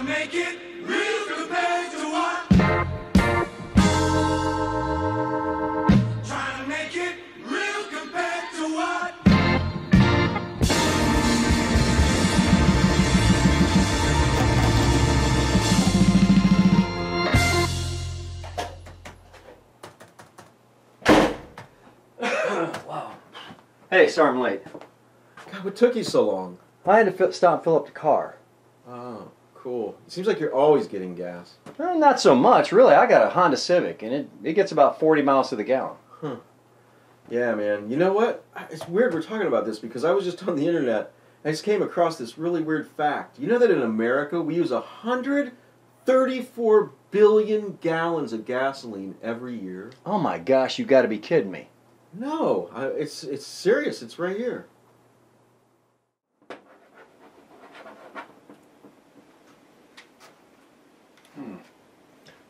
to make it real compared to what? Trying to make it real compared to what? Wow. Hey, sorry I'm late. God, what took you so long? I had to stop and fill up the car. Oh, cool. It seems like you're always getting gas. Well, not so much, really. I got a Honda Civic, and it gets about 40 miles to the gallon. Huh. Yeah, man. You know what? It's weird we're talking about this because I was just on the internet and I just came across this really weird fact. You know that in America we use 134 billion gallons of gasoline every year? Oh my gosh, you got to be kidding me. No, it's serious. It's right here.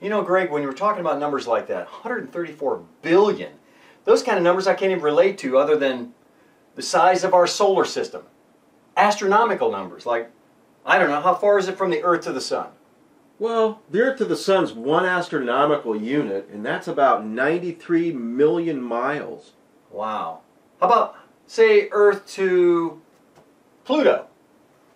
You know, Greg, when you were talking about numbers like that, 134 billion, those kind of numbers I can't even relate to other than the size of our solar system. Astronomical numbers, like, I don't know, how far is it from the Earth to the Sun? Well, the Earth to the Sun's one astronomical unit, and that's about 93 million miles. Wow. How about, say, Earth to Pluto?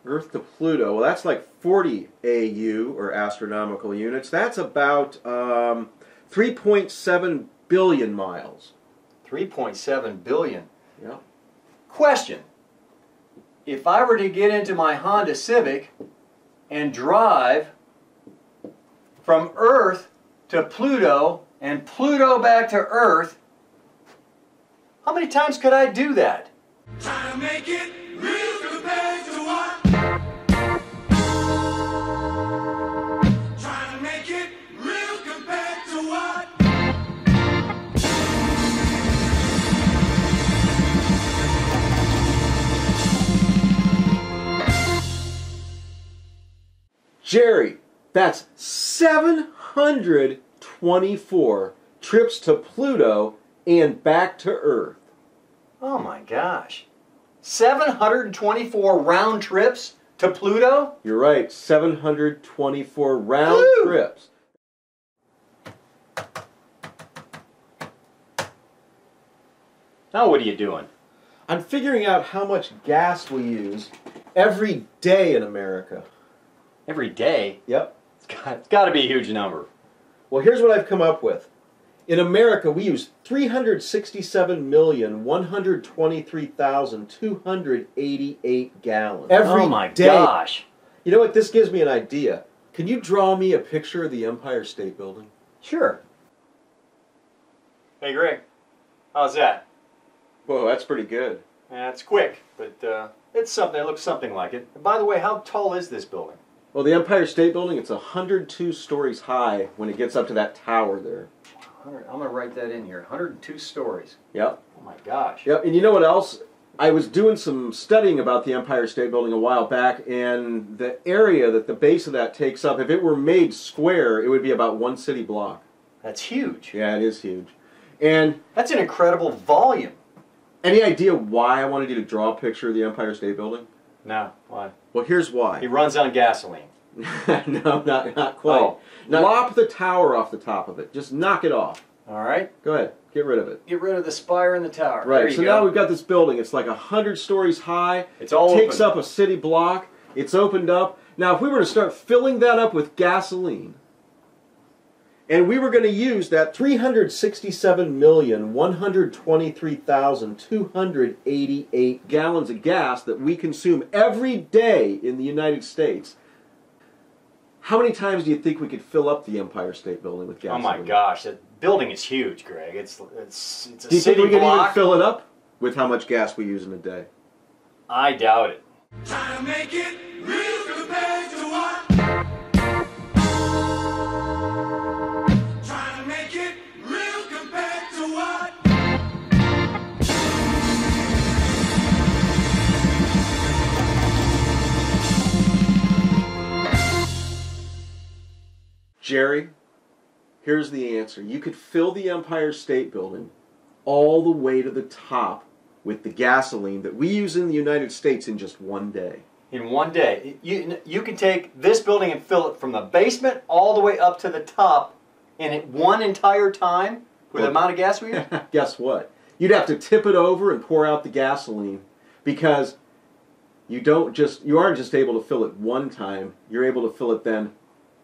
Earth to Pluto, well, that's like 40 AU, or astronomical units. That's about 3.7 billion miles. 3.7 billion. Yeah. Question. If I were to get into my Honda Civic and drive from Earth to Pluto and Pluto back to Earth, how many times could I do that? Trying to make it real compared to what? Trying to make it real compared to what? Jerry, that's 724 trips to Pluto and back to Earth. Oh my gosh. 724 round trips to Pluto? You're right, 724 round Woo! trips. Now what are you doing? I'm figuring out how much gas we use every day in America. Every day? Yep. It's got to be a huge number. Well, here's what I've come up with. In America, we use 367,123,288 gallons every oh my day. Gosh. You know what? This gives me an idea. Can you draw me a picture of the Empire State Building? Sure. Hey Greg, how's that? Whoa, that's pretty good. It's quick, but it's something. It looks something like it. And by the way, how tall is this building? Well, the Empire State Building, it's 102 stories high when it gets up to that tower there. I'm going to write that in here. 102 stories. Yep. Oh my gosh. Yep, and you know what else? I was doing some studying about the Empire State Building a while back, and the area that the base of that takes up, if it were made square, it would be about one city block. That's huge. Yeah, it is huge. And that's an incredible volume. Any idea why I wanted you to draw a picture of the Empire State Building? No, why? Well, here's why. He runs on gasoline. No, not quite. Oh. Lop the tower off the top of it. Just knock it off. All right. Go ahead. Get rid of it. Get rid of the spire and the tower. Right. There you So go. now we've got this building. It's like 100 stories high. It's all takes open. up a city block. It's opened up. Now, if we were to start filling that up with gasoline, and we were going to use that 367,123,288 gallons of gas that we consume every day in the United States, how many times do you think we could fill up the Empire State Building with gasoline? Oh my gosh, that building is huge, Greg. It's a Do you city think we could block. even fill it up with how much gas we use in a day? I doubt it. Trying to make it real compared to what? Trying to make it real compared to what? Jerry, here's the answer. You could fill the Empire State Building all the way to the top with the gasoline that we use in the United States in just one day. In one day. You can take this building and fill it from the basement all the way up to the top in one entire time with the amount of gas we use? Guess what? You'd have to tip it over and pour out the gasoline, because you aren't just able to fill it one time, you're able to fill it then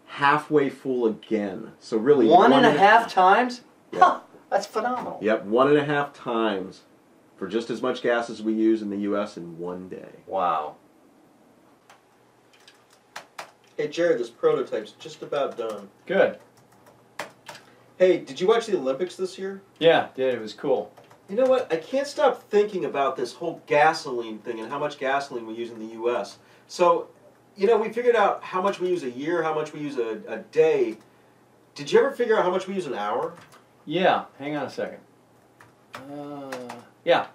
halfway full again. So really one and a half times? Yep. Huh, that's phenomenal. Yep, 1.5 times for just as much gas as we use in the U.S. in one day. Wow. Hey Jerry, this prototype's just about done. Good. Hey, did you watch the Olympics this year? Yeah, did. It was cool. You know what? I can't stop thinking about this whole gasoline thing and how much gasoline we use in the U.S. So, you know, we figured out how much we use a year, how much we use a day. Did you ever figure out how much we use an hour? Yeah, hang on a second. Yeah.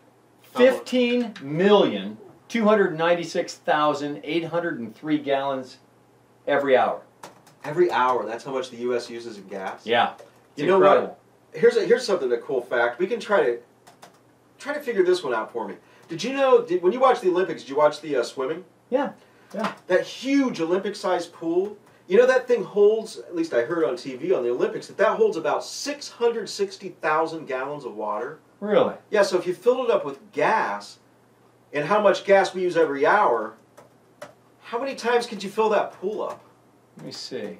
15,296,803 gallons every hour. Every hour. That's how much the U.S. uses in gas? Yeah. You know what? Here's something, a cool fact. We can try to figure this one out for me. Did you know, when you watched the Olympics, did you watch the swimming? Yeah. Yeah. That huge Olympic-sized pool, you know that thing holds, at least I heard on TV on the Olympics, that holds about 660,000 gallons of water. Really? Yeah, so if you filled it up with gas, and how much gas we use every hour, how many times could you fill that pool up? Let me see.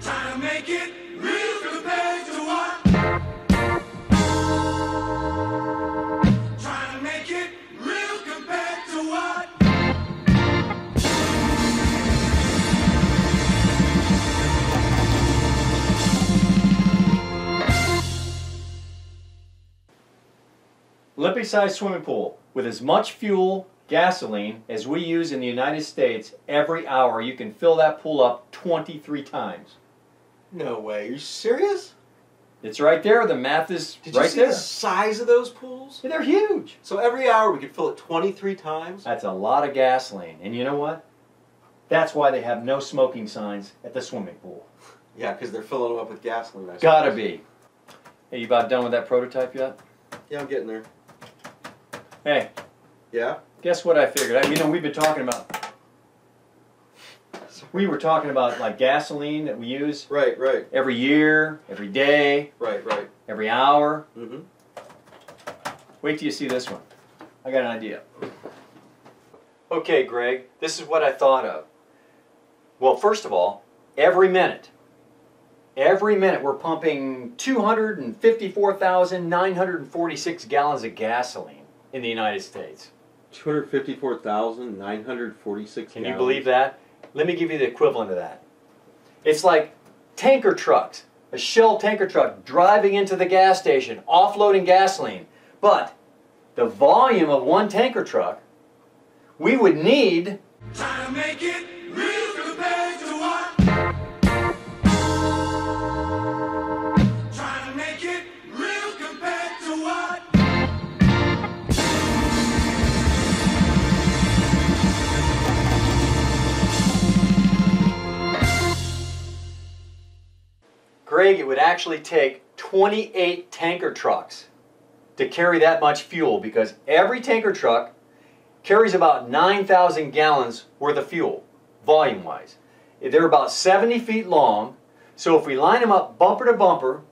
Trying to make it real compared to what? Trying to make it real compared to what? Olympic-sized swimming pool with as much fuel, gasoline, as we use in the United States every hour. You can fill that pool up 23 times. No way. Are you serious? It's right there. The math is Did you right see there. the size of those pools? Yeah, they're huge. So every hour we could fill it 23 times? That's a lot of gasoline. And you know what? That's why they have no smoking signs at the swimming pool. Yeah, because they're filling them up with gasoline. I suppose. Gotta be. Hey, you about done with that prototype yet? Yeah, I'm getting there. Hey, Yeah? guess what I figured? You know, we've been talking about... We were talking about like gasoline that we use Right. every year, every day, Right. every hour. Mm-hmm. Wait till you see this one. I got an idea. Okay, Greg, this is what I thought of. Well, first of all, every minute we're pumping 254,946 gallons of gasoline in the United States. 254,946 Can you believe that? Let me give you the equivalent of that. It's like tanker trucks, a Shell tanker truck driving into the gas station, offloading gasoline. But the volume of one tanker truck, we would need... Trying to make it real compared to what? Trying to make it real compared to what? Greg, it would actually take 28 tanker trucks to carry that much fuel, because every tanker truck carries about 9,000 gallons worth of fuel, volume-wise. They're about 70 feet long, so if we line them up bumper to bumper,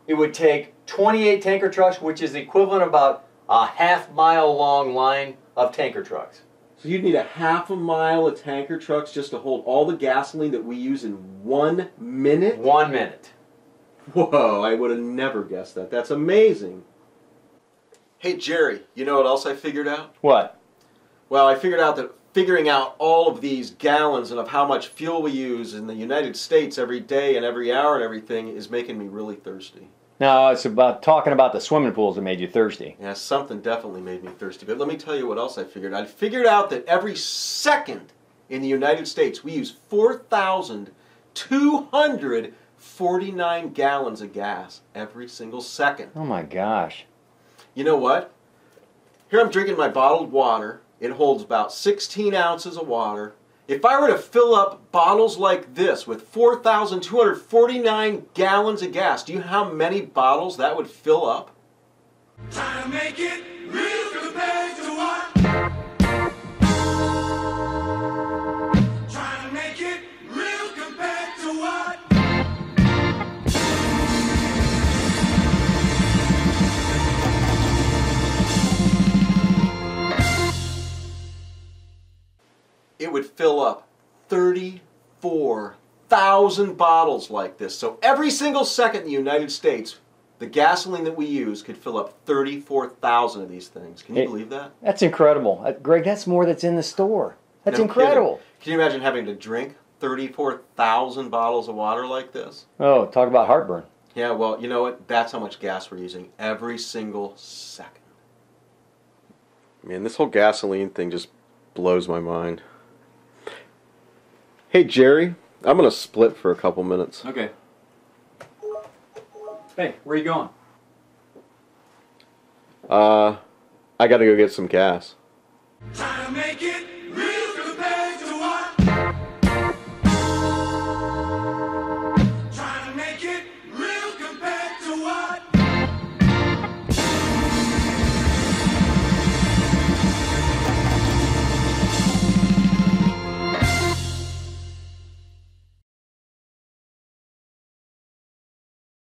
it would take 28 tanker trucks, which is the equivalent of about a half-mile long line of tanker trucks. So you'd need a half a mile of tanker trucks just to hold all the gasoline that we use in 1 minute? 1 minute. Whoa, I would have never guessed that. That's amazing. Hey Jerry, you know what else I figured out? What? Well, I figured out that figuring out all of these gallons and of how much fuel we use in the United States every day and every hour and everything is making me really thirsty. No, it's about talking about the swimming pools that made you thirsty. Yeah, something definitely made me thirsty. But let me tell you what else I figured. I figured out that every second in the United States we use 4,249 gallons of gas every single second. Oh my gosh. You know what? Here I'm drinking my bottled water. It holds about 16 ounces of water. If I were to fill up bottles like this with 4,249 gallons of gas, do you know how many bottles that would fill up? Trying to make it real compared to what? would fill up 34,000 bottles like this. So every single second in the United States, the gasoline that we use could fill up 34,000 of these things. Can you believe that? That's incredible. Greg, that's more that's in the store. That's No incredible. kidding. Can you imagine having to drink 34,000 bottles of water like this? Oh, talk about heartburn. Yeah, well, you know what? That's how much gas we're using every single second. Man, this whole gasoline thing just blows my mind. Hey, Jerry, I'm going to split for a couple minutes. Okay. Hey, where are you going? I got to go get some gas. Trying to make it